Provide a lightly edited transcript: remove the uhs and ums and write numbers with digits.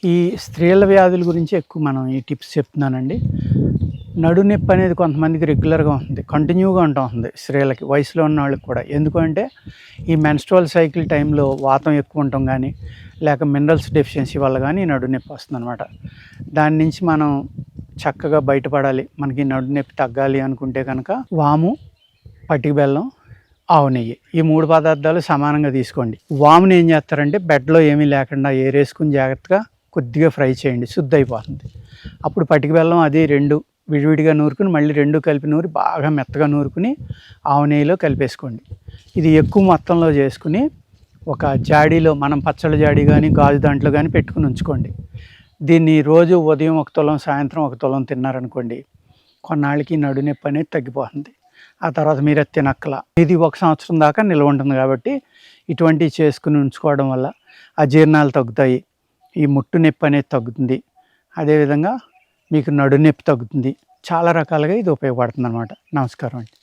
ఈ స్త్రీల వ్యాధుల గురించి ఎక్కువ మనం ఈ టిప్స్ చెప్తున్నానండి. నడునొప్పి అనేది కొంతమందికి రెగ్యులర్‌గా ఉంటుంది. కంటిన్యూగా ఉంటూ ఉంటుంది స్త్రీలకి, వయసులో ఉన్న వాళ్ళకి కూడా. ఎందుకంటే ఈ మెన్‌స్ట్రువల్ సైకిల్ టైంలో వాతం ఎక్కువ ఉండటం గానీ, లేక మినరల్స్ డెఫిషియన్సీ వల్ల గానీ నడునొప్పి వస్తుందనమాట. దాని నుంచి మనం చక్కగా బయటపడాలి. మనకి నడునొప్పి తగ్గాలి అనుకుంటే కనుక వాము, పటిక బెల్లం, ఆవు నెయ్యి ఈ 3 పదార్థాలు సమానంగా తీసుకోండి. వాముని ఏం చేస్తారంటే బెడ్‌లో ఏమీ లేకుండా ఏరేసుకొని జాగ్రత్తగా కొద్దిగా ఫ్రై చేయండి, శుద్ధయిపోతుంది. అప్పుడు పటిక బెల్లం అది 2 విడివిడిగా నూరుకుని మళ్ళీ 2 కలిపి నూరి బాగా మెత్తగా నూరుకుని ఆవు నెయ్యిలో కలిపేసుకోండి. ఇది ఎక్కువ మొత్తంలో చేసుకుని ఒక జాడీలో, మనం పచ్చళ్ళ జాడీ కానీ గాజు దాంట్లో కానీ పెట్టుకుని ఉంచుకోండి. దీన్ని రోజు ఉదయం 1 తులం, సాయంత్రం 1 తులం తిన్నారనుకోండి, కొన్నాళ్ళకి నడునొప్పి అనేది తగ్గిపోతుంది. ఆ తర్వాత మీరు అది తినక్కల. ఇది 1 సంవత్సరం దాకా నిల్వ ఉంటుంది కాబట్టి ఇటువంటివి చేసుకుని ఉంచుకోవడం వల్ల అజీర్ణాలు తగ్గుతాయి, ఈ ముట్టు నొప్పి అనేది తగ్గుతుంది, అదేవిధంగా మీకు నడునొప్పి తగ్గుతుంది. చాలా రకాలుగా ఇది ఉపయోగపడుతుంది అన్నమాట. నమస్కారం అండి.